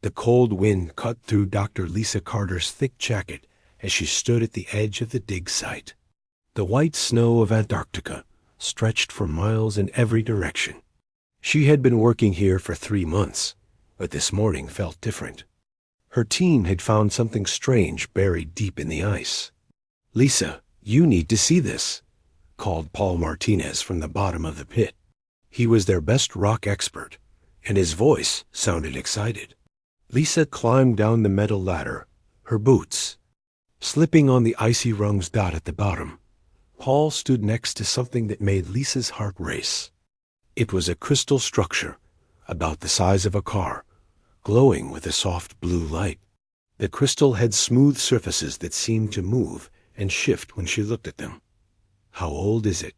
The cold wind cut through Dr. Lisa Carter's thick jacket as she stood at the edge of the dig site. The white snow of Antarctica stretched for miles in every direction. She had been working here for 3 months, but this morning felt different. Her team had found something strange buried deep in the ice. "Lisa, you need to see this," called Paul Martinez from the bottom of the pit. He was their best rock expert, and his voice sounded excited. Lisa climbed down the metal ladder, her boots slipping on the icy rungs dot at the bottom. Paul stood next to something that made Lisa's heart race. It was a crystal structure, about the size of a car, glowing with a soft blue light. The crystal had smooth surfaces that seemed to move and shift when she looked at them. "How old is it?"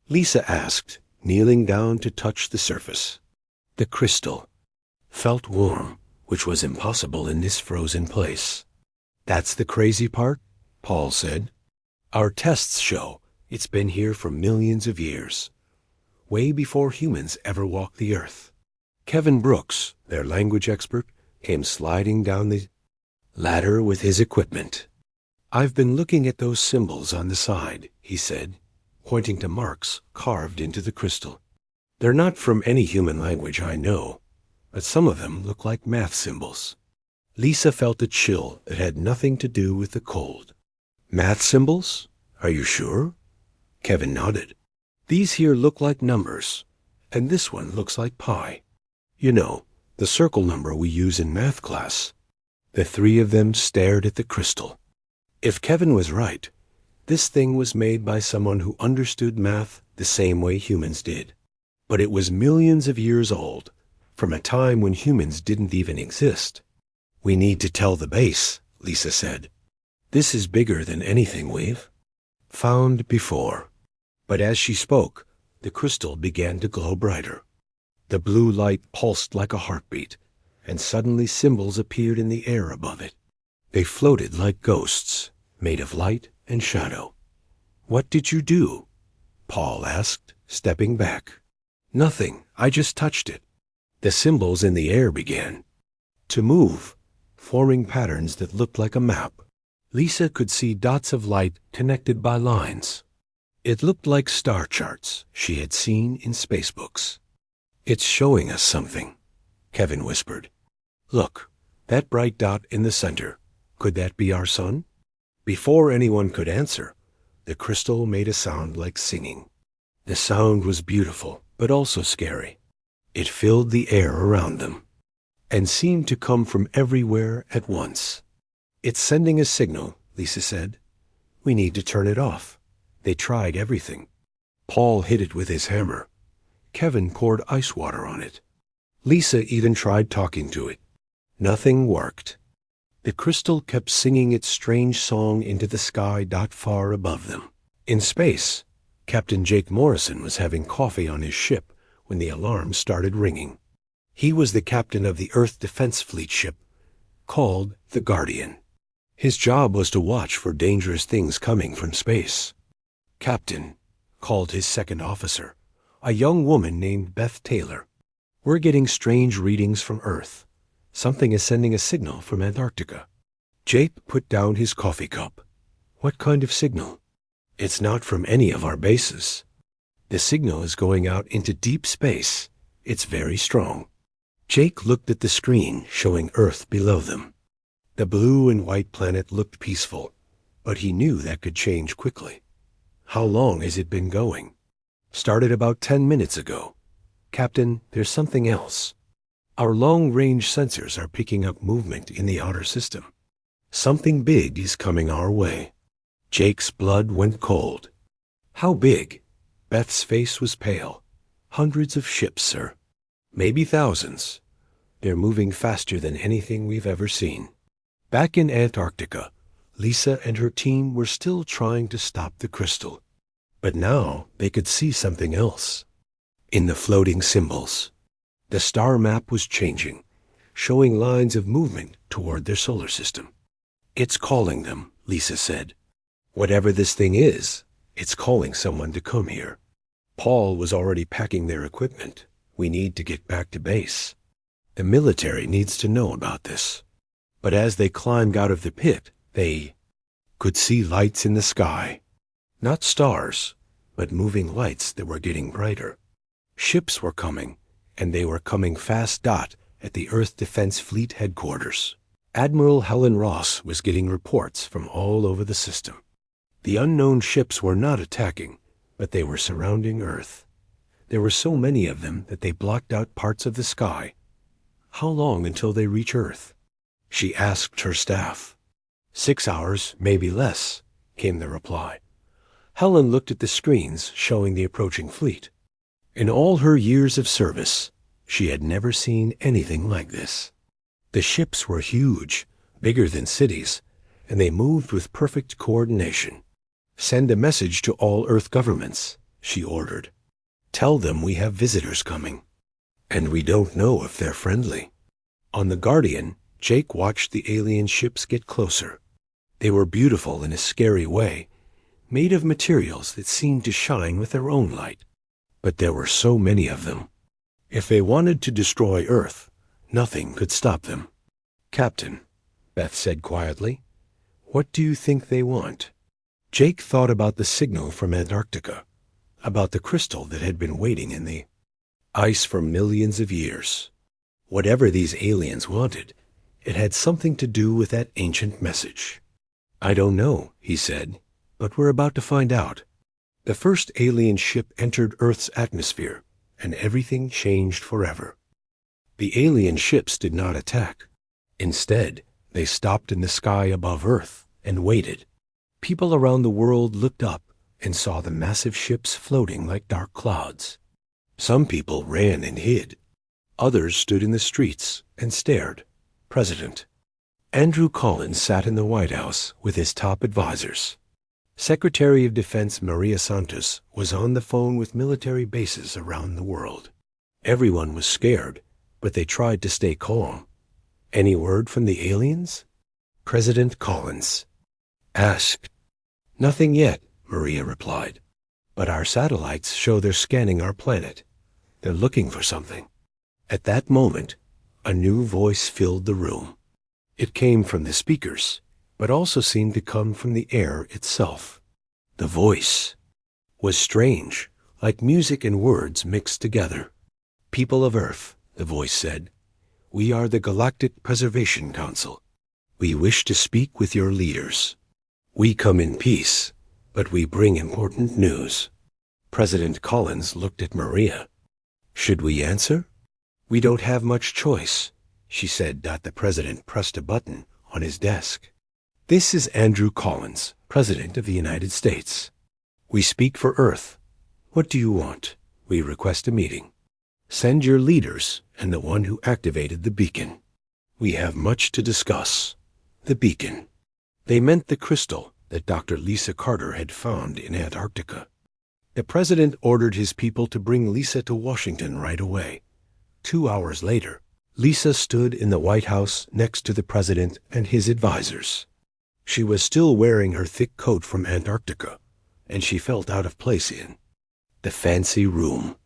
Lisa asked, kneeling down to touch the surface. The crystal felt warm, which was impossible in this frozen place. "That's the crazy part," Paul said. "Our tests show it's been here for millions of years, way before humans ever walked the earth." Kevin Brooks, their language expert, came sliding down the ladder with his equipment. "I've been looking at those symbols on the side," he said, pointing to marks carved into the crystal. "They're not from any human language I know, but some of them look like math symbols." Lisa felt a chill that had nothing to do with the cold. "Math symbols? Are you sure?" Kevin nodded. "These here look like numbers, and this one looks like pi. You know, the circle number we use in math class." The three of them stared at the crystal. If Kevin was right, this thing was made by someone who understood math the same way humans did. But it was millions of years old, from a time when humans didn't even exist. "We need to tell the base," Lisa said. "This is bigger than anything we've found before." But as she spoke, the crystal began to glow brighter. The blue light pulsed like a heartbeat, and suddenly symbols appeared in the air above it. They floated like ghosts, made of light and shadow. "What did you do?" Paul asked, stepping back. "Nothing, I just touched it." The symbols in the air began to move, forming patterns that looked like a map. Lisa could see dots of light connected by lines. It looked like star charts she had seen in space books. "It's showing us something," Kevin whispered. "Look, that bright dot in the center. Could that be our sun?" Before anyone could answer, the crystal made a sound like singing. The sound was beautiful, but also scary. It filled the air around them, and seemed to come from everywhere at once. "It's sending a signal," Lisa said. "We need to turn it off." They tried everything. Paul hit it with his hammer. Kevin poured ice water on it. Lisa even tried talking to it. Nothing worked. The crystal kept singing its strange song into the sky far above them. In space, Captain Jake Morrison was having coffee on his ship when the alarm started ringing. He was the captain of the Earth Defense Fleet ship, called the Guardian. His job was to watch for dangerous things coming from space. "Captain," called his second officer, a young woman named Beth Taylor. "We're getting strange readings from Earth. Something is sending a signal from Antarctica." Jake put down his coffee cup. "What kind of signal?" "It's not from any of our bases. The signal is going out into deep space. It's very strong." Jake looked at the screen showing Earth below them. The blue and white planet looked peaceful, but he knew that could change quickly. "How long has it been going?" "Started about 10 minutes ago. Captain, there's something else. Our long-range sensors are picking up movement in the outer system. Something big is coming our way." Jake's blood went cold. "How big?" Beth's face was pale. "Hundreds of ships, sir. Maybe thousands. They're moving faster than anything we've ever seen." Back in Antarctica, Lisa and her team were still trying to stop the crystal. But now they could see something else. In the floating symbols, the star map was changing, showing lines of movement toward their solar system. "It's calling them," Lisa said. "Whatever this thing is, it's calling someone to come here." Paul was already packing their equipment. "We need to get back to base." The military needs to know about this. But as they climbed out of the pit, they could see lights in the sky. Not stars, but moving lights that were getting brighter. Ships were coming, and they were coming fast. At the Earth Defense Fleet headquarters, Admiral Helen Ross was getting reports from all over the system. The unknown ships were not attacking, but they were surrounding Earth. There were so many of them that they blocked out parts of the sky. How long until they reach Earth? She asked her staff. 6 hours, maybe less, came the reply. Helen looked at the screens showing the approaching fleet. In all her years of service, she had never seen anything like this. The ships were huge, bigger than cities, and they moved with perfect coordination. Send a message to all Earth governments, she ordered. Tell them we have visitors coming, and we don't know if they're friendly. On the Guardian, Jake watched the alien ships get closer. They were beautiful in a scary way, made of materials that seemed to shine with their own light. But there were so many of them. If they wanted to destroy Earth, nothing could stop them. Captain, Beth said quietly, what do you think they want? Jake thought about the signal from Antarctica, about the crystal that had been waiting in the ice for millions of years. Whatever these aliens wanted, it had something to do with that ancient message. I don't know, he said, but we're about to find out. The first alien ship entered Earth's atmosphere, and everything changed forever. The alien ships did not attack. Instead, they stopped in the sky above Earth and waited. People around the world looked up and saw the massive ships floating like dark clouds. Some people ran and hid. Others stood in the streets and stared. President Andrew Collins sat in the White House with his top advisors. Secretary of Defense Maria Santos was on the phone with military bases around the world. Everyone was scared, but they tried to stay calm. Any word from the aliens? President Collins asked. Nothing yet, Maria replied. But our satellites show they're scanning our planet. They're looking for something. At that moment, a new voice filled the room. It came from the speakers, but also seemed to come from the air itself. The voice was strange, like music and words mixed together. People of Earth, the voice said, we are the Galactic Preservation Council. We wish to speak with your leaders. We come in peace, but we bring important news. President Collins looked at Maria. Should we answer? We don't have much choice, she said. The president pressed a button on his desk. This is Andrew Collins, President of the United States. We speak for Earth. What do you want? We request a meeting. Send your leaders and the one who activated the beacon. We have much to discuss. The beacon. They meant the crystal that Dr. Lisa Carter had found in Antarctica. The president ordered his people to bring Lisa to Washington right away. 2 hours later, Lisa stood in the White House next to the president and his advisors. She was still wearing her thick coat from Antarctica, and she felt out of place in the fancy room.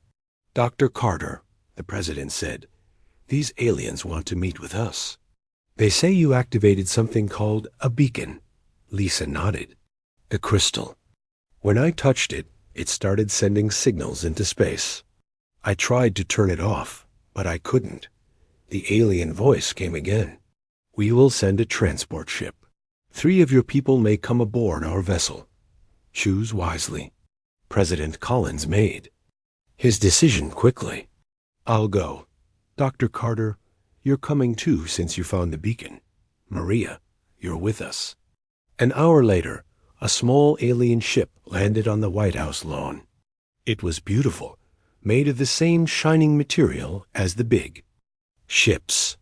Dr. Carter, the president said, these aliens want to meet with us. They say you activated something called a beacon. Lisa nodded. The crystal. When I touched it, it started sending signals into space. I tried to turn it off, but I couldn't. The alien voice came again. We will send a transport ship. 3 of your people may come aboard our vessel. Choose wisely. President Collins made his decision quickly. I'll go. Dr. Carter, you're coming too since you found the beacon. Maria, you're with us. An hour later, a small alien ship landed on the White House lawn. It was beautiful, made of the same shining material as the big ships.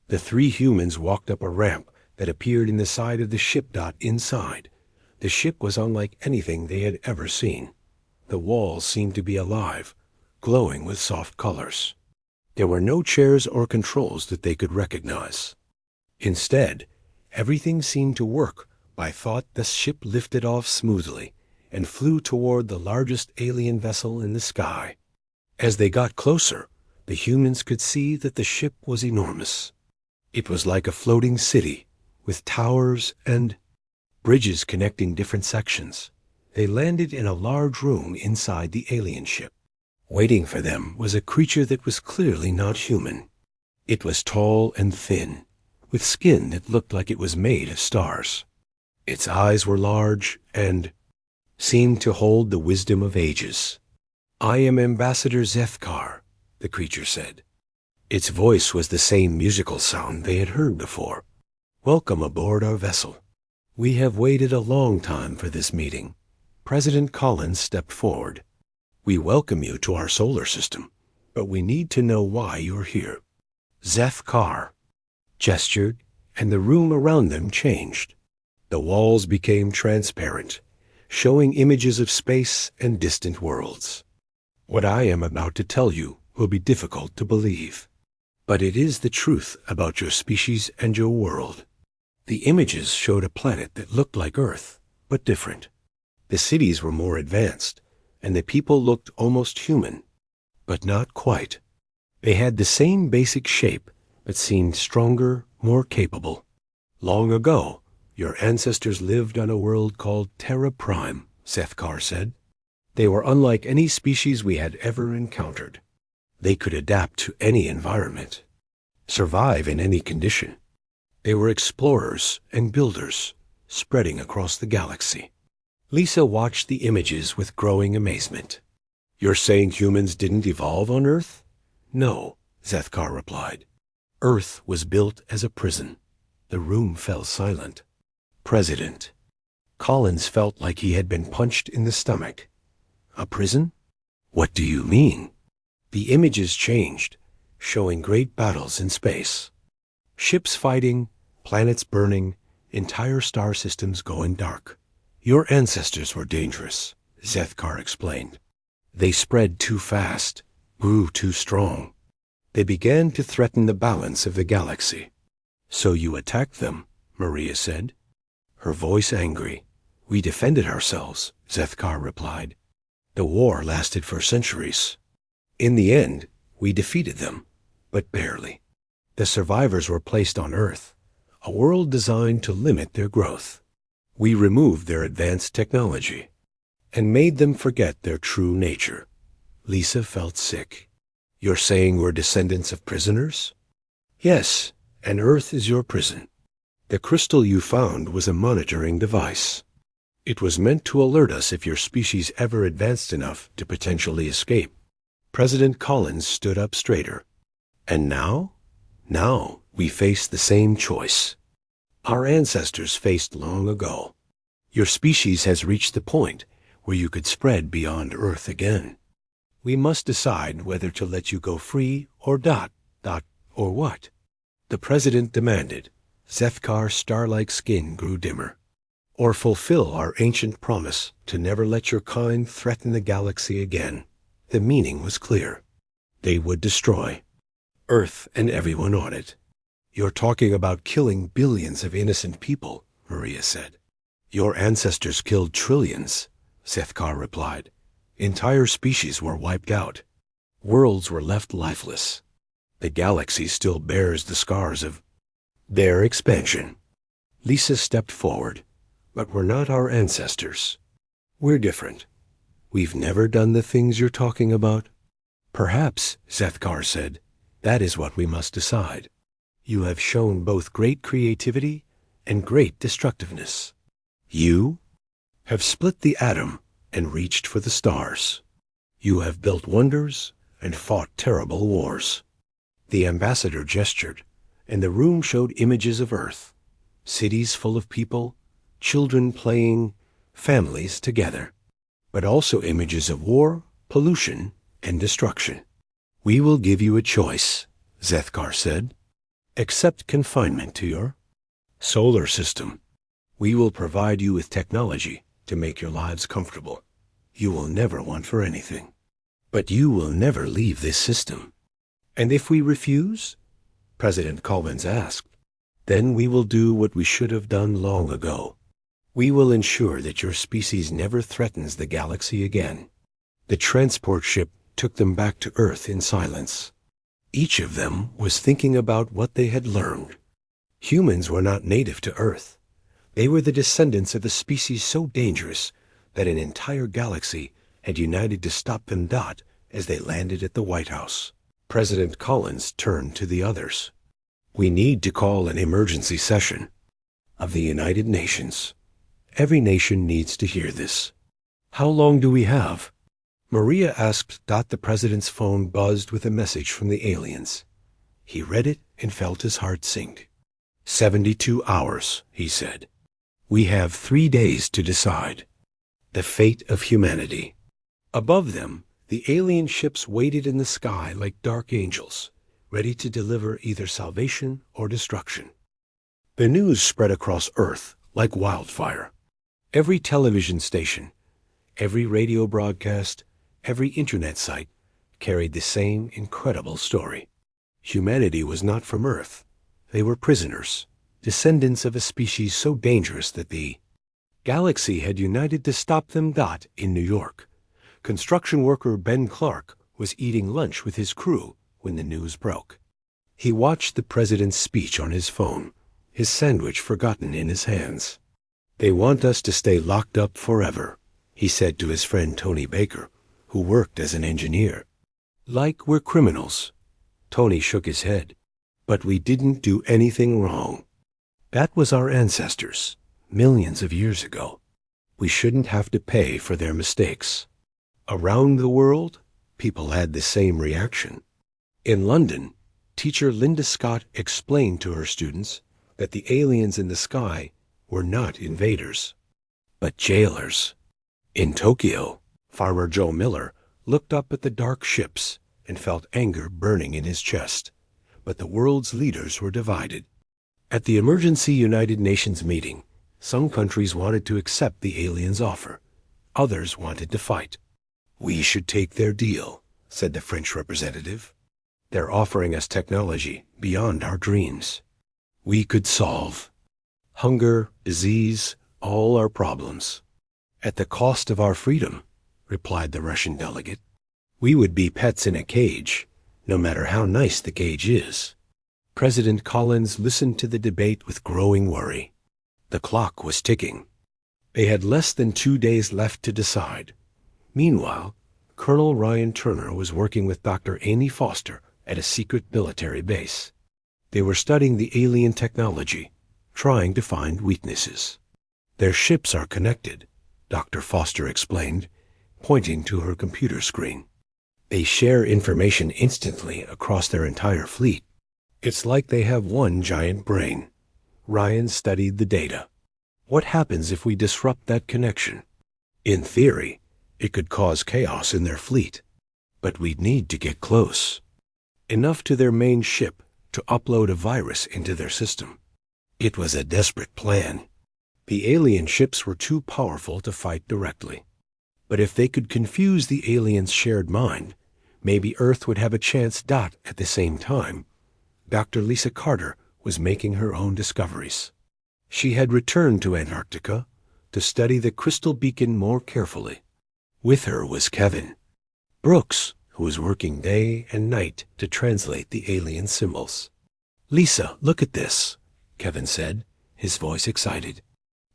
The 3 humans walked up a ramp that appeared in the side of the ship. Inside, the ship was unlike anything they had ever seen. The walls seemed to be alive, glowing with soft colors. There were no chairs or controls that they could recognize. Instead, everything seemed to work by thought. The ship lifted off smoothly and flew toward the largest alien vessel in the sky. As they got closer, The humans could see that the ship was enormous. It was like a floating city, with towers and bridges connecting different sections. They landed in a large room inside the alien ship. Waiting for them was a creature that was clearly not human. It was tall and thin, with skin that looked like it was made of stars. Its eyes were large and seemed to hold the wisdom of ages. "I am Ambassador Zethkar," the creature said. Its voice was the same musical sound they had heard before. "Welcome aboard our vessel. We have waited a long time for this meeting." President Collins stepped forward. "We welcome you to our solar system, but we need to know why you're here." Zethkar gestured, and the room around them changed. The walls became transparent, showing images of space and distant worlds. "What I am about to tell you will be difficult to believe, but it is the truth about your species and your world." The images showed a planet that looked like Earth, but different. The cities were more advanced, and the people looked almost human, but not quite. They had the same basic shape, but seemed stronger, more capable. "Long ago, your ancestors lived on a world called Terra Prime," Zethkar said. "They were unlike any species we had ever encountered. They could adapt to any environment, survive in any condition. They were explorers and builders, spreading across the galaxy." Lisa watched the images with growing amazement. "You're saying humans didn't evolve on Earth?" "No," Zethkar replied. "Earth was built as a prison." The room fell silent. "President." Collins felt like he had been punched in the stomach. "A prison? What do you mean?" The images changed, showing great battles in space. Ships fighting, planets burning, entire star systems going dark. "Your ancestors were dangerous," Zethkar explained. "They spread too fast, grew too strong. They began to threaten the balance of the galaxy." "So you attacked them," Maria said, her voice angry. "We defended ourselves," Zethkar replied. "The war lasted for centuries. In the end, we defeated them, but barely. The survivors were placed on Earth, a world designed to limit their growth. We removed their advanced technology and made them forget their true nature." Lisa felt sick. "You're saying we're descendants of prisoners?" "Yes, and Earth is your prison. The crystal you found was a monitoring device. It was meant to alert us if your species ever advanced enough to potentially escape." President Collins stood up straighter. "And now? Now we face the same choice our ancestors faced long ago. Your species has reached the point where you could spread beyond Earth again. We must decide whether to let you go free or or what?" The president demanded. Zethkar's star-like skin grew dimmer. "Or fulfill our ancient promise to never let your kind threaten the galaxy again." The meaning was clear. They would destroy Earth and everyone on it. "You're talking about killing billions of innocent people," Maria said. "Your ancestors killed trillions," Zethkar replied. "Entire species were wiped out. Worlds were left lifeless. The galaxy still bears the scars of their expansion." Lisa stepped forward. "But we're not our ancestors. We're different. We've never done the things you're talking about." "Perhaps," Zethkar said, "that is what we must decide. You have shown both great creativity and great destructiveness. You have split the atom and reached for the stars. You have built wonders and fought terrible wars." The ambassador gestured, and the room showed images of Earth, cities full of people, children playing, families together, but also images of war, pollution, and destruction. "We will give you a choice," Zethkar said. "Accept confinement to your solar system. We will provide you with technology to make your lives comfortable. You will never want for anything. But you will never leave this system." "And if we refuse?" President Collins asked. "Then we will do what we should have done long ago. We will ensure that your species never threatens the galaxy again." The transport ship took them back to Earth in silence. Each of them was thinking about what they had learned. Humans were not native to Earth. They were the descendants of a species so dangerous that an entire galaxy had united to stop them. As they landed at the White House, President Collins turned to the others. "We need to call an emergency session of the United Nations. Every nation needs to hear this." "How long do we have?" Maria asked. The president's phone buzzed with a message from the aliens. He read it and felt his heart sink. 72 hours, he said. "We have 3 days to decide the fate of humanity." Above them, the alien ships waited in the sky like dark angels, ready to deliver either salvation or destruction. The news spread across Earth like wildfire. Every television station, every radio broadcast, every internet site carried the same incredible story. Humanity was not from Earth. They were prisoners, descendants of a species so dangerous that the galaxy had united to stop them. In New York, construction worker Ben Clark was eating lunch with his crew when the news broke. He watched the president's speech on his phone, his sandwich forgotten in his hands. "They want us to stay locked up forever," he said to his friend Tony Baker, who worked as an engineer. "Like we're criminals." Tony shook his head. "But we didn't do anything wrong. That was our ancestors, millions of years ago. We shouldn't have to pay for their mistakes." Around the world, people had the same reaction. In London, teacher Linda Scott explained to her students that the aliens in the sky were not invaders, but jailers. In Tokyo, Farmer Joe Miller looked up at the dark ships and felt anger burning in his chest. But the world's leaders were divided. At the emergency United Nations meeting, some countries wanted to accept the aliens' offer. Others wanted to fight. "We should take their deal," said the French representative. "They're offering us technology beyond our dreams. We could solve hunger, disease, all our problems at the cost of our freedom," replied the Russian delegate. "We would be pets in a cage, no matter how nice the cage is." President Collins listened to the debate with growing worry. The clock was ticking. They had less than 2 days left to decide. Meanwhile, Colonel Ryan Turner was working with Dr. Amy Foster at a secret military base. They were studying the alien technology, trying to find weaknesses. "Their ships are connected," Dr. Foster explained, pointing to her computer screen. "They share information instantly across their entire fleet. It's like they have one giant brain." Ryan studied the data. "What happens if we disrupt that connection?" "In theory, it could cause chaos in their fleet, but we'd need to get close. Enough to their main ship to upload a virus into their system." It was a desperate plan. The alien ships were too powerful to fight directly. But if they could confuse the aliens' shared mind, maybe Earth would have a chance. At the same time, Dr. Lisa Carter was making her own discoveries. She had returned to Antarctica to study the crystal beacon more carefully. With her was Kevin Brooks, who was working day and night to translate the alien symbols. "Lisa, look at this," Kevin said, his voice excited.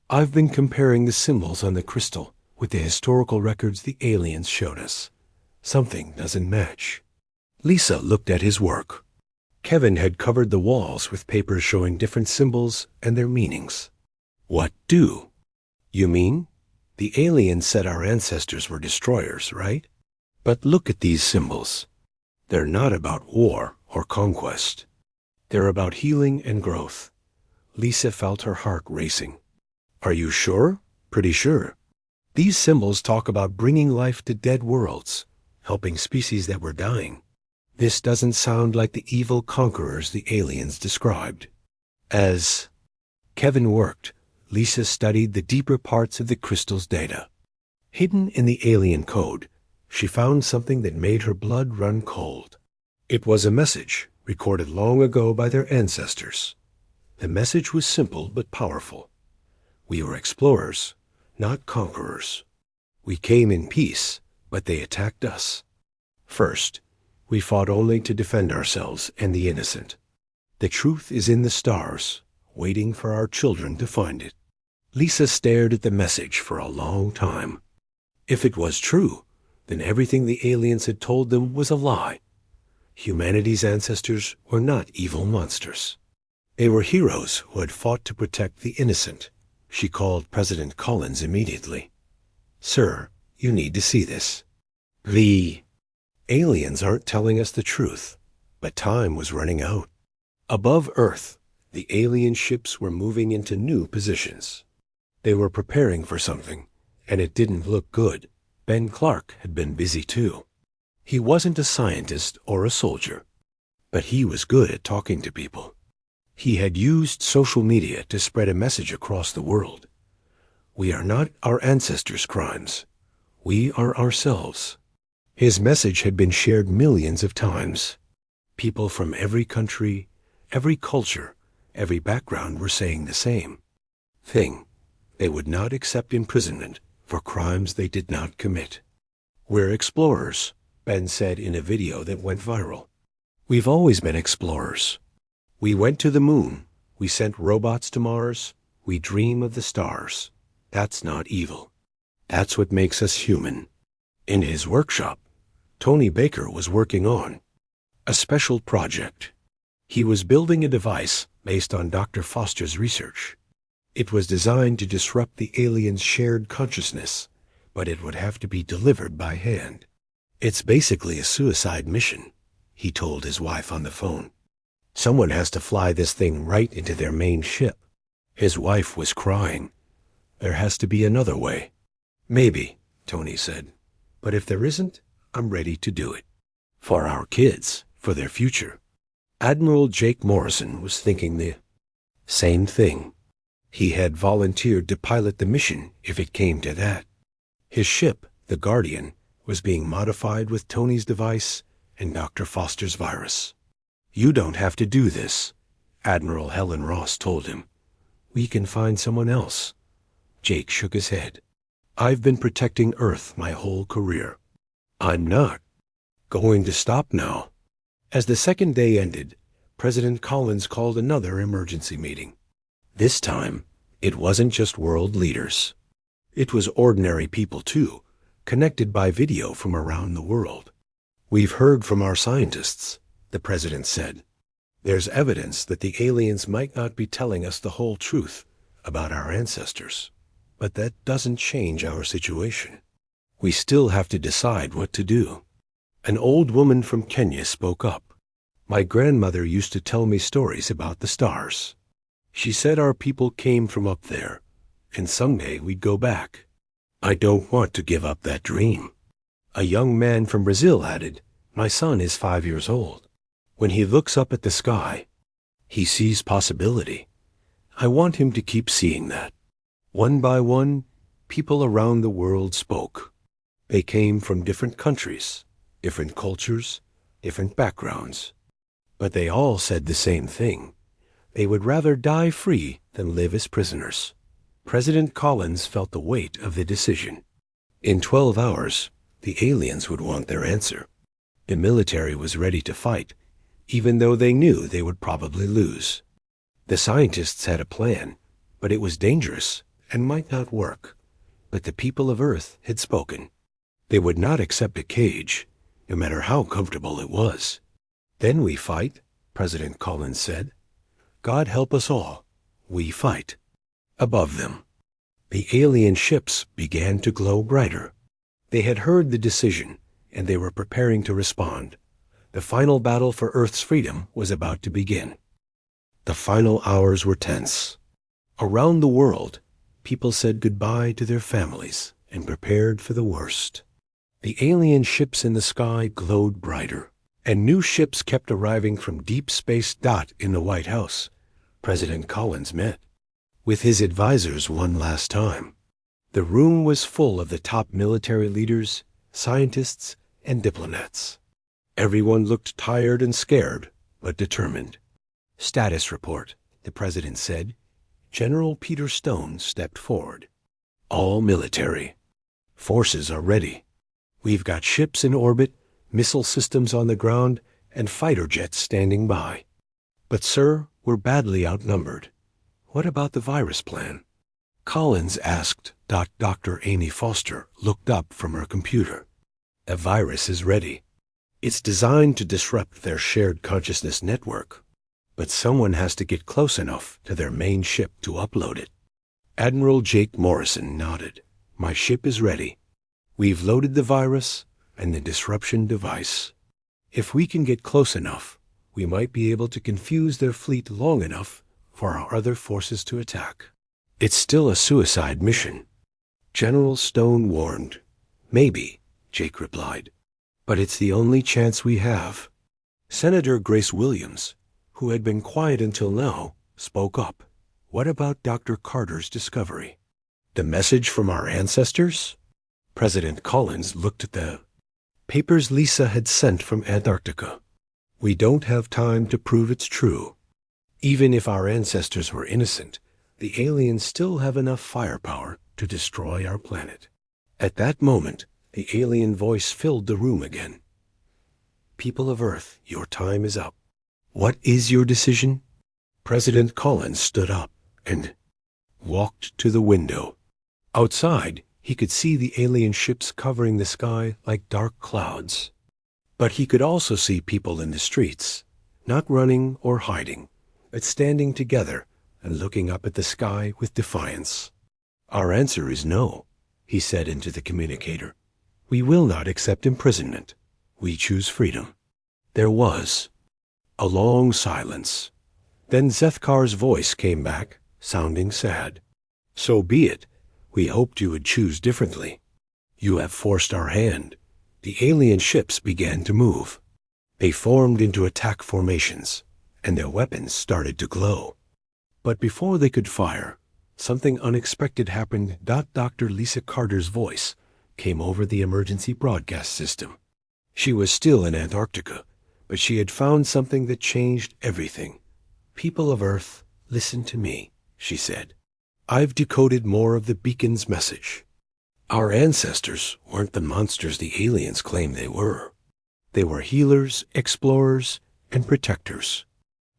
"I've been comparing the symbols on the crystal with the historical records the aliens showed us. Something doesn't match." Lisa looked at his work. Kevin had covered the walls with papers showing different symbols and their meanings. "What do?" "You mean? The aliens said our ancestors were destroyers, right? But look at these symbols. They're not about war or conquest. They're about healing and growth." Lisa felt her heart racing. "Are you sure?" "Pretty sure. These symbols talk about bringing life to dead worlds, helping species that were dying. This doesn't sound like the evil conquerors the aliens described." As Kevin worked, Lisa studied the deeper parts of the crystal's data. Hidden in the alien code, she found something that made her blood run cold. It was a message recorded long ago by their ancestors. The message was simple but powerful. "We were explorers, not conquerors. We came in peace, but they attacked us. First, We fought only to defend ourselves and the innocent. The truth is in the stars, waiting for our children to find it. Lisa stared at the message for a long time. If it was true, then everything the aliens had told them was a lie. Humanity's ancestors were not evil monsters. They were heroes who had fought to protect the innocent. She called President Collins immediately. "Sir, you need to see this. The aliens aren't telling us the truth, but time was running out. Above Earth, the alien ships were moving into new positions. They were preparing for something, and it didn't look good. Ben Clark had been busy too. He wasn't a scientist or a soldier, but he was good at talking to people. He had used social media to spread a message across the world. We are not our ancestors' crimes. We are ourselves. His message had been shared millions of times. People from every country, every culture, every background were saying the same thing. They would not accept imprisonment for crimes they did not commit. We're explorers, Ben said in a video that went viral. We've always been explorers. We went to the moon. We sent robots to Mars. We dream of the stars. That's not evil. That's what makes us human. In his workshop, Tony Baker was working on a special project. He was building a device based on Dr. Foster's research. It was designed to disrupt the aliens' shared consciousness, but it would have to be delivered by hand. It's basically a suicide mission, he told his wife on the phone. Someone has to fly this thing right into their main ship. His wife was crying. There has to be another way. Maybe, Tony said. But if there isn't, I'm ready to do it. For our kids, for their future. Admiral Jake Morrison was thinking the same thing. He had volunteered to pilot the mission if it came to that. His ship, the Guardian, was being modified with Tony's device and Dr. Foster's virus. You don't have to do this, Admiral Helen Ross told him. We can find someone else. Jake shook his head. I've been protecting Earth my whole career. I'm not going to stop now. As the second day ended, President Collins called another emergency meeting. This time, it wasn't just world leaders. It was ordinary people too, connected by video from around the world. We've heard from our scientists, the president said. There's evidence that the aliens might not be telling us the whole truth about our ancestors. But that doesn't change our situation. We still have to decide what to do. An old woman from Kenya spoke up. My grandmother used to tell me stories about the stars. She said our people came from up there, and someday we'd go back. I don't want to give up that dream. A young man from Brazil added, my son is 5 years old. When he looks up at the sky, he sees possibility. I want him to keep seeing that. One by one, people around the world spoke. They came from different countries, different cultures, different backgrounds. But they all said the same thing. They would rather die free than live as prisoners. President Collins felt the weight of the decision. In 12 hours, the aliens would want their answer. The military was ready to fight, even though they knew they would probably lose. The scientists had a plan, but it was dangerous and might not work. But the people of Earth had spoken. They would not accept a cage, no matter how comfortable it was. Then we fight, President Collins said. God help us all. We fight. Above them, the alien ships began to glow brighter. They had heard the decision, and they were preparing to respond. The final battle for Earth's freedom was about to begin. The final hours were tense. Around the world, people said goodbye to their families and prepared for the worst. The alien ships in the sky glowed brighter, and new ships kept arriving from deep space. In the White House, President Collins met with his advisors one last time. The room was full of the top military leaders, scientists, and diplomats. Everyone looked tired and scared, but determined. Status report, the president said. General Peter Stone stepped forward. All military. Forces are ready. We've got ships in orbit, missile systems on the ground, and fighter jets standing by. But, sir, we're badly outnumbered. What about the virus plan? Collins asked. Dr. Amy Foster looked up from her computer. A virus is ready. It's designed to disrupt their shared consciousness network. But someone has to get close enough to their main ship to upload it. Admiral Jake Morrison nodded. My ship is ready. We've loaded the virus and the disruption device. If we can get close enough, we might be able to confuse their fleet long enough for our other forces to attack. It's still a suicide mission. General Stone warned. Maybe, Jake replied. But it's the only chance we have. Senator Grace Williams, who had been quiet until now, spoke up. What about Dr. Carter's discovery? The message from our ancestors? President Collins looked at the papers Lisa had sent from Antarctica. We don't have time to prove it's true. Even if our ancestors were innocent, the aliens still have enough firepower to destroy our planet. At that moment, the alien voice filled the room again. People of Earth, your time is up. What is your decision? President Collins stood up and walked to the window. Outside, he could see the alien ships covering the sky like dark clouds. But he could also see people in the streets, not running or hiding, but standing together and looking up at the sky with defiance. Our answer is no, he said into the communicator. We will not accept imprisonment. We choose freedom. There was a long silence. Then Zethkar's voice came back, sounding sad. So be it. We hoped you would choose differently. You have forced our hand. The alien ships began to move. They formed into attack formations, and their weapons started to glow. But before they could fire, something unexpected happened. Dr. Lisa Carter's voice came over the emergency broadcast system. She was still in Antarctica, but she had found something that changed everything. People of Earth, listen to me, she said. I've decoded more of the beacon's message. Our ancestors weren't the monsters the aliens claimed they were. They were healers, explorers, and protectors.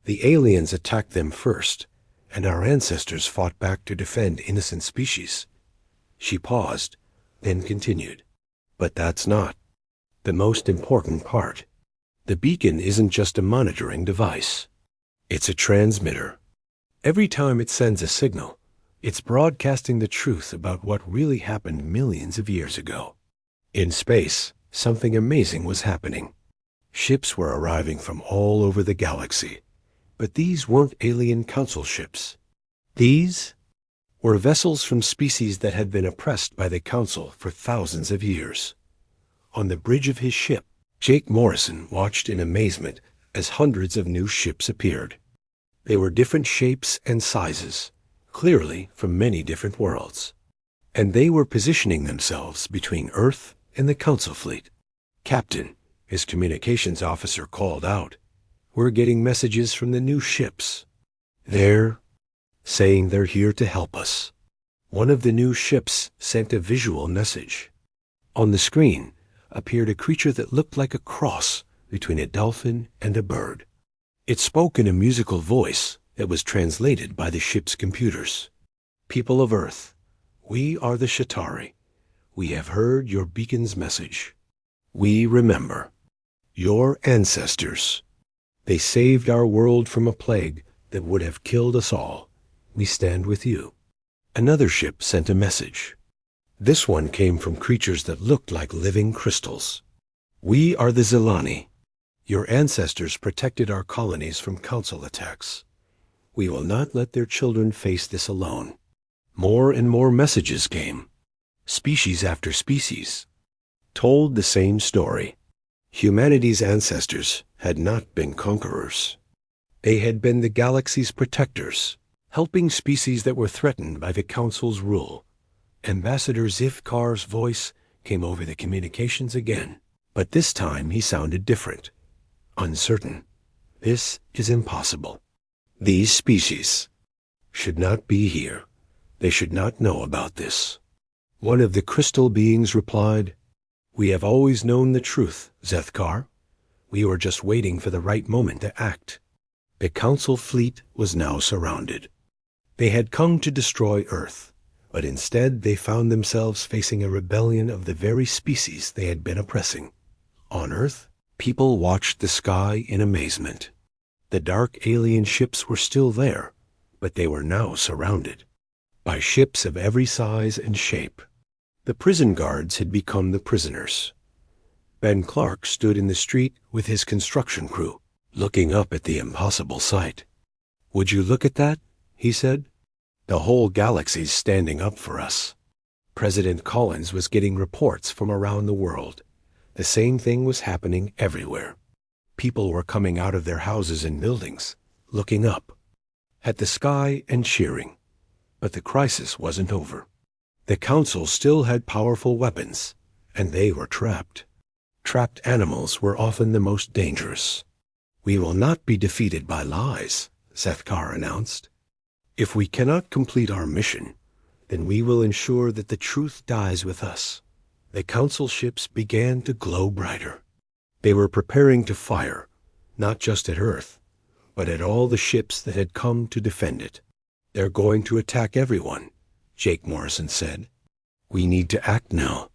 The aliens attacked them first, and our ancestors fought back to defend innocent species. She paused, then continued. But that's not the most important part. The beacon isn't just a monitoring device. It's a transmitter. Every time it sends a signal, it's broadcasting the truth about what really happened millions of years ago. In space, something amazing was happening. Ships were arriving from all over the galaxy, but these weren't alien council ships. These were vessels from species that had been oppressed by the council for thousands of years. On the bridge of his ship, Jake Morrison watched in amazement as hundreds of new ships appeared. They were different shapes and sizes, clearly from many different worlds. And they were positioning themselves between Earth and the Council fleet. Captain, his communications officer called out, we're getting messages from the new ships. They're saying they're here to help us. One of the new ships sent a visual message. On the screen appeared a creature that looked like a cross between a dolphin and a bird. It spoke in a musical voice that was translated by the ship's computers. People of Earth, we are the Shatari. We have heard your beacon's message. We remember. Your ancestors. They saved our world from a plague that would have killed us all. We stand with you. Another ship sent a message. This one came from creatures that looked like living crystals. We are the Zilani. Your ancestors protected our colonies from council attacks. We will not let their children face this alone. More and more messages came. Species after species told the same story. Humanity's ancestors had not been conquerors. They had been the galaxy's protectors, helping species that were threatened by the Council's rule. Ambassador Zifkar's voice came over the communications again, but this time he sounded different, uncertain. This is impossible. These species should not be here. They should not know about this. One of the crystal beings replied, We have always known the truth, Zethkar. We were just waiting for the right moment to act. The Council fleet was now surrounded. They had come to destroy Earth, but instead they found themselves facing a rebellion of the very species they had been oppressing. On Earth, people watched the sky in amazement. The dark alien ships were still there, but they were now surrounded by ships of every size and shape. The prison guards had become the prisoners. Ben Clark stood in the street with his construction crew, looking up at the impossible sight. "Would you look at that?" he said. "The whole galaxy's standing up for us." President Collins was getting reports from around the world. The same thing was happening everywhere. People were coming out of their houses and buildings, looking up at the sky and cheering. But the crisis wasn't over. The Council still had powerful weapons, and they were trapped. Trapped animals were often the most dangerous. "We will not be defeated by lies," Zethkar announced. "If we cannot complete our mission, then we will ensure that the truth dies with us." The Council ships began to glow brighter. They were preparing to fire, not just at Earth, but at all the ships that had come to defend it. "They're going to attack everyone," Jake Morrison said. "We need to act now."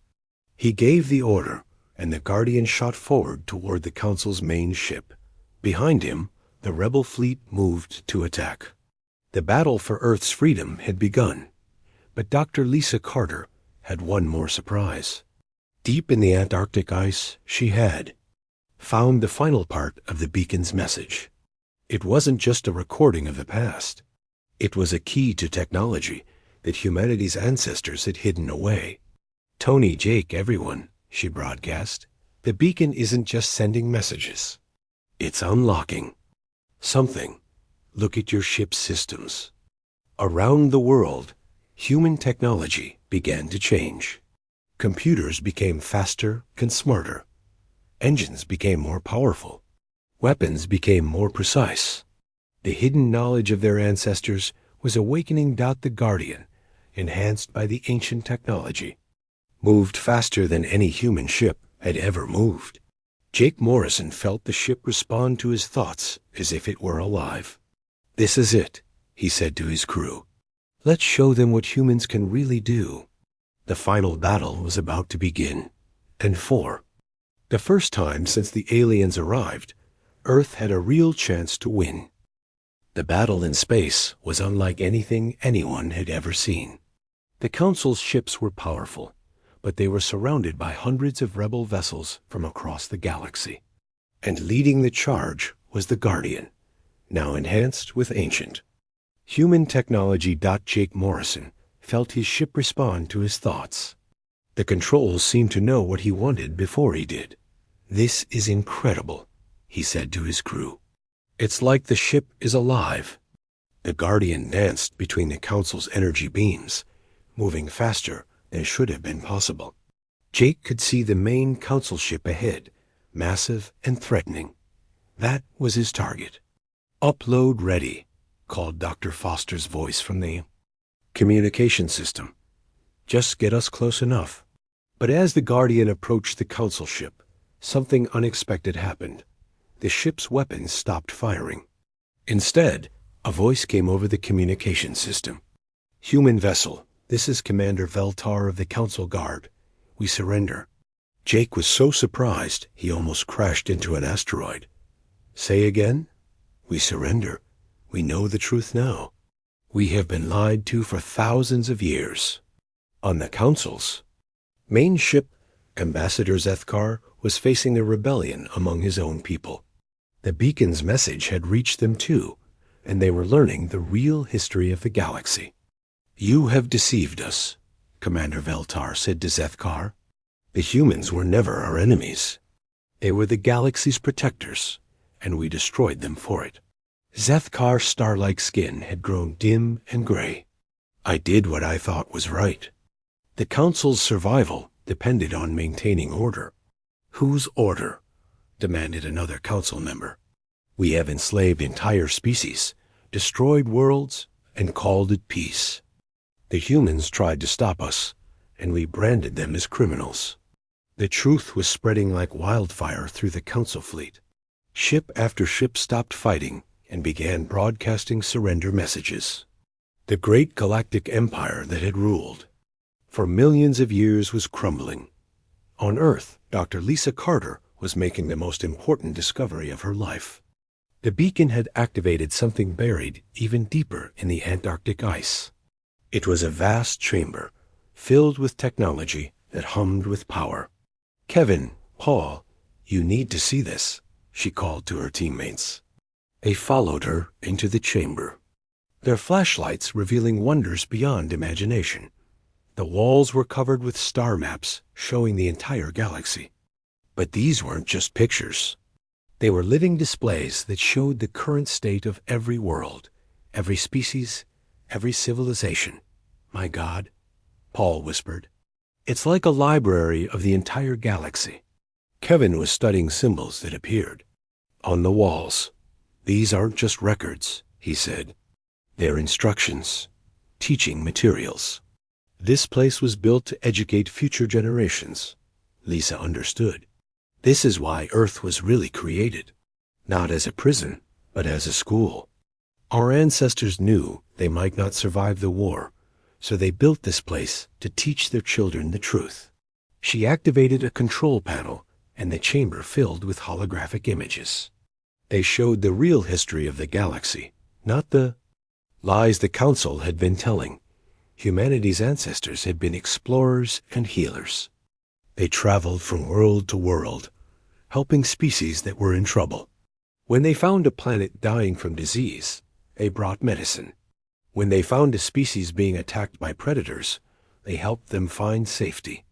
He gave the order, and the Guardian shot forward toward the Council's main ship. Behind him, the rebel fleet moved to attack. The battle for Earth's freedom had begun, but Dr. Lisa Carter had one more surprise. Deep in the Antarctic ice, she had found the final part of the beacon's message. It wasn't just a recording of the past. It was a key to technology that humanity's ancestors had hidden away. "Tony, Jake, everyone," she broadcast. "The beacon isn't just sending messages. It's unlocking something. Look at your ship's systems." Around the world, human technology began to change. Computers became faster and smarter. Engines became more powerful. Weapons became more precise. The hidden knowledge of their ancestors was awakening. The Guardian, enhanced by the ancient technology, moved faster than any human ship had ever moved. Jake Morrison felt the ship respond to his thoughts as if it were alive. "This is it," he said to his crew. "Let's show them what humans can really do." The final battle was about to begin, and for the first time since the aliens arrived, Earth had a real chance to win. The battle in space was unlike anything anyone had ever seen. The Council's ships were powerful, but they were surrounded by hundreds of rebel vessels from across the galaxy. And leading the charge was the Guardian, now enhanced with ancient human technology. Jake Morrison felt his ship respond to his thoughts. The controls seemed to know what he wanted before he did. "This is incredible," he said to his crew. "It's like the ship is alive." The Guardian danced between the Council's energy beams, moving faster than should have been possible. Jake could see the main Council ship ahead, massive and threatening. That was his target. "Upload ready," called Dr. Foster's voice from the communication system. "Just get us close enough." But as the Guardian approached the Council ship, something unexpected happened. The ship's weapons stopped firing. Instead, a voice came over the communication system. "Human vessel, this is Commander Veltar of the Council Guard. We surrender." Jake was so surprised he almost crashed into an asteroid. "Say again?" "We surrender. We know the truth now. We have been lied to for thousands of years." On the Council's main ship, Ambassador Zethkar was facing a rebellion among his own people. The beacon's message had reached them too, and they were learning the real history of the galaxy. "You have deceived us," Commander Veltar said to Zethkar. "The humans were never our enemies. They were the galaxy's protectors, and we destroyed them for it." Zethkar's star-like skin had grown dim and gray. "I did what I thought was right. The Council's survival depended on maintaining order." "Whose order?" demanded another Council member. "We have enslaved entire species, destroyed worlds, and called it peace. The humans tried to stop us, and we branded them as criminals." The truth was spreading like wildfire through the Council fleet. Ship after ship stopped fighting and began broadcasting surrender messages. The great galactic empire that had ruled for millions of years was crumbling. On Earth, Dr. Lisa Carter was making the most important discovery of her life. The beacon had activated something buried even deeper in the Antarctic ice. It was a vast chamber, filled with technology that hummed with power. "Kevin, Paul, you need to see this," she called to her teammates. They followed her into the chamber, their flashlights revealing wonders beyond imagination. The walls were covered with star maps showing the entire galaxy. But these weren't just pictures. They were living displays that showed the current state of every world, every species, every civilization. "My God," Paul whispered. "It's like a library of the entire galaxy." Kevin was studying symbols that appeared on the walls. "These aren't just records," he said. "They're instructions, teaching materials." This place was built to educate future generations. Lisa understood. This is why Earth was really created, not as a prison, but as a school. Our ancestors knew they might not survive the war, so they built this place to teach their children the truth. She activated a control panel, and the chamber filled with holographic images. They showed the real history of the galaxy, not the lies the Council had been telling. Humanity's ancestors had been explorers and healers. They traveled from world to world, helping species that were in trouble. When they found a planet dying from disease, they brought medicine. When they found a species being attacked by predators, they helped them find safety.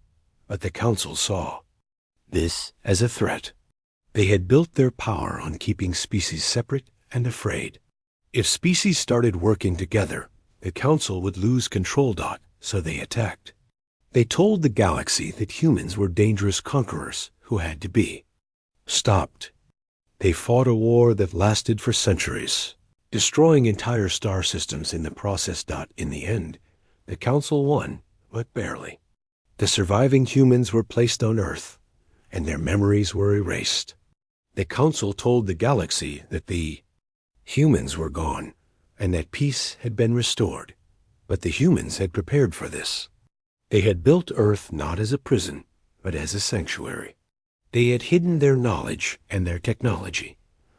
But the Council saw this as a threat. They had built their power on keeping species separate and afraid. If species started working together, the Council would lose control. So they attacked. They told the galaxy that humans were dangerous conquerors who had to be stopped. They fought a war that lasted for centuries, destroying entire star systems in the process. In the end, the Council won, but barely. The surviving humans were placed on Earth, and their memories were erased. The Council told the galaxy that the humans were gone, and that peace had been restored. But the humans had prepared for this. They had built Earth not as a prison, but as a sanctuary. They had hidden their knowledge and their technology,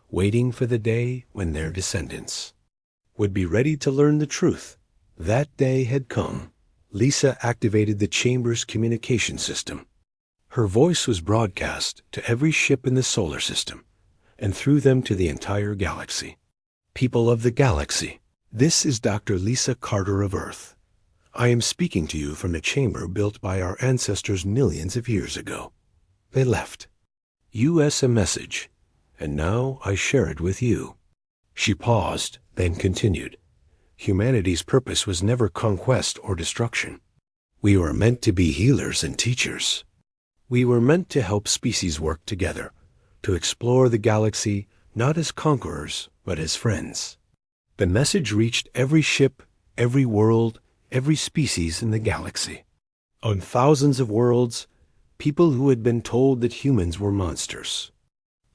waiting for the day when their descendants would be ready to learn the truth. That day had come. Lisa activated the chamber's communication system. Her voice was broadcast to every ship in the solar system, and through them to the entire galaxy. "People of the galaxy, this is Dr. Lisa Carter of Earth. I am speaking to you from a chamber built by our ancestors millions of years ago. They left us a message, and now I share it with you." She paused, then continued. "Humanity's purpose was never conquest or destruction. We were meant to be healers and teachers. We were meant to help species work together, to explore the galaxy not as conquerors, but as friends." The message reached every ship, every world, every species in the galaxy. On thousands of worlds, people who had been told that humans were monsters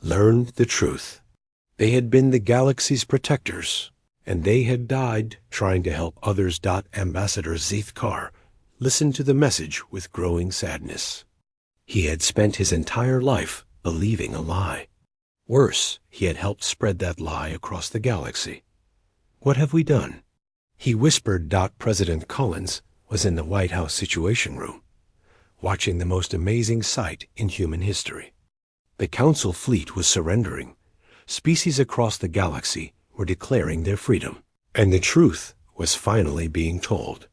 learned the truth. They had been the galaxy's protectors, and they had died trying to help others. Ambassador Zeithkar listened to the message with growing sadness. He had spent his entire life believing a lie. Worse, he had helped spread that lie across the galaxy. "What have we done?" he whispered. President Collins was in the White House Situation Room, watching the most amazing sight in human history. The Council fleet was surrendering. Species across the galaxy were declaring their freedom, and the truth was finally being told.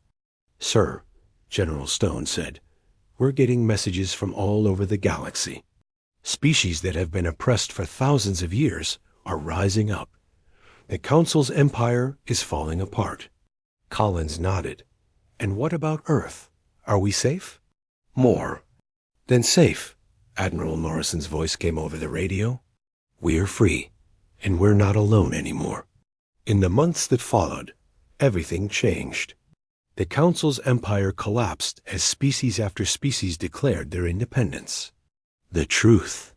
"Sir," General Stone said, "we're getting messages from all over the galaxy. Species that have been oppressed for thousands of years are rising up. The Council's empire is falling apart." Collins nodded. "And what about Earth? Are we safe?" "More than safe," Admiral Morrison's voice came over the radio. "We're free, and we're not alone anymore." In the months that followed, everything changed. The Council's empire collapsed as species after species declared their independence. The truth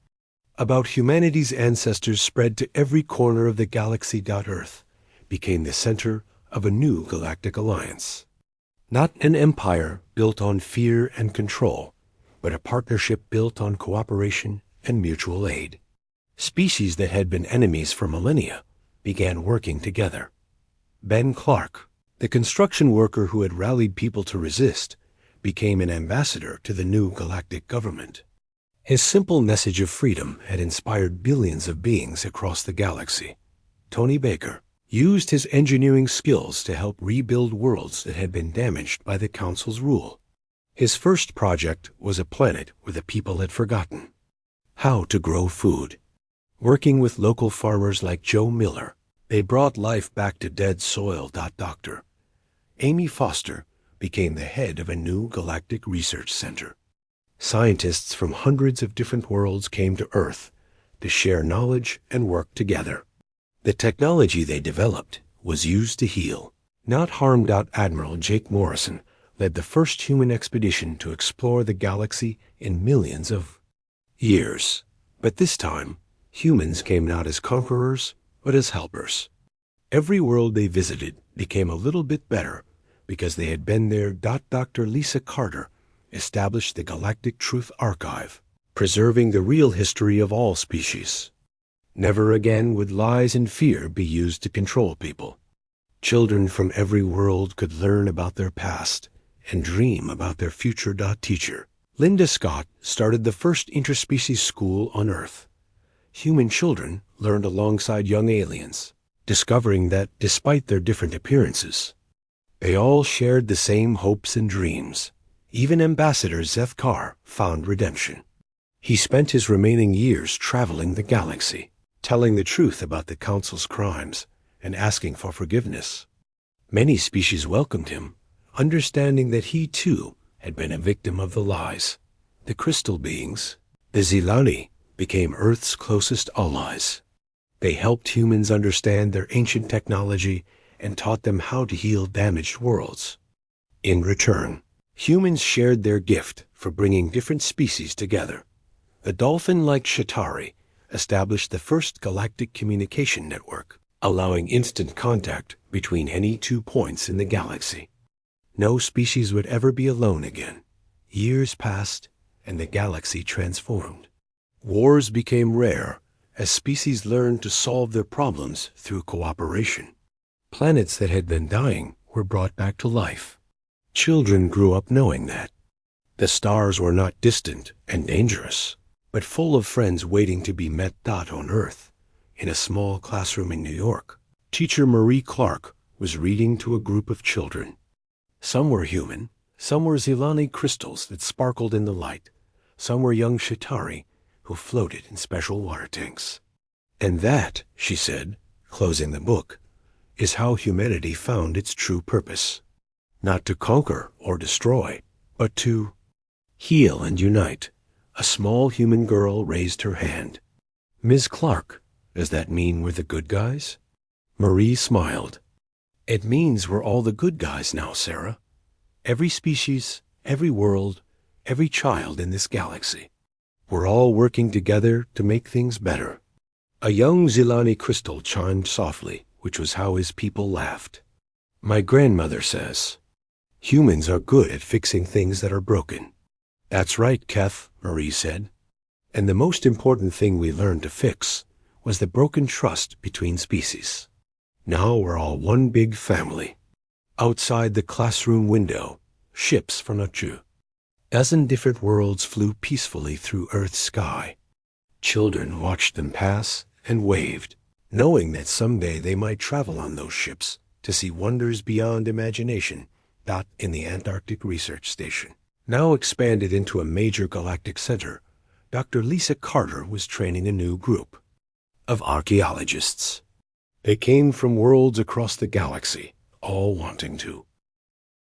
about humanity's ancestors spread to every corner of the galaxy. Earth became the center of a new galactic alliance. Not an empire built on fear and control, but a partnership built on cooperation and mutual aid. Species that had been enemies for millennia began working together. Ben Clark, the construction worker who had rallied people to resist, became an ambassador to the new galactic government. His simple message of freedom had inspired billions of beings across the galaxy. Tony Baker used his engineering skills to help rebuild worlds that had been damaged by the Council's rule. His first project was a planet where the people had forgotten how to grow food. Working with local farmers like Joe Miller, they brought life back to dead soil. Dr. Amy Foster became the head of a new galactic research center. Scientists from hundreds of different worlds came to Earth to share knowledge and work together. The technology they developed was used to heal, not harm. Admiral Jake Morrison led the first human expedition to explore the galaxy in millions of years. But this time, humans came not as conquerors, but as helpers. Every world they visited became a little bit better because they had been there. Dr. Lisa Carter established the Galactic Truth Archive, preserving the real history of all species. Never again would lies and fear be used to control people. Children from every world could learn about their past and dream about their future. Teacher Linda Scott started the first interspecies school on Earth. Human children learned alongside young aliens, discovering that despite their different appearances, they all shared the same hopes and dreams. Even Ambassador Zeth Carr found redemption. He spent his remaining years traveling the galaxy, telling the truth about the Council's crimes and asking for forgiveness. Many species welcomed him, understanding that he too had been a victim of the lies. The crystal beings, the Zilani, became Earth's closest allies. They helped humans understand their ancient technology and taught them how to heal damaged worlds. In return, humans shared their gift for bringing different species together. The dolphin-like Shatari established the first galactic communication network, allowing instant contact between any 2 points in the galaxy. No species would ever be alone again. Years passed, and the galaxy transformed. Wars became rare as species learned to solve their problems through cooperation. Planets that had been dying were brought back to life. Children grew up knowing that the stars were not distant and dangerous, but full of friends waiting to be met. On Earth, in a small classroom in New York, teacher Marie Clark was reading to a group of children. Some were human, some were Zilani crystals that sparkled in the light, some were young Shatari who floated in special water tanks. And that, she said, closing the book, is how humanity found its true purpose. Not to conquer or destroy, but to heal and unite. A small human girl raised her hand. Ms. Clark, does that mean we're the good guys? Marie smiled. It means we're all the good guys now, Sarah. Every species, every world, every child in this galaxy. We're all working together to make things better. A young Zilani crystal chimed softly, which was how his people laughed. My grandmother says, humans are good at fixing things that are broken. That's right, Keth, Marie said. And the most important thing we learned to fix was the broken trust between species. Now we're all one big family. Outside the classroom window, ships from Nachu. Dozen different worlds flew peacefully through Earth's sky. Children watched them pass and waved, knowing that someday they might travel on those ships to see wonders beyond imagination. In the Antarctic Research Station, now expanded into a major galactic center, Dr. Lisa Carter was training a new group of archaeologists. They came from worlds across the galaxy, all wanting to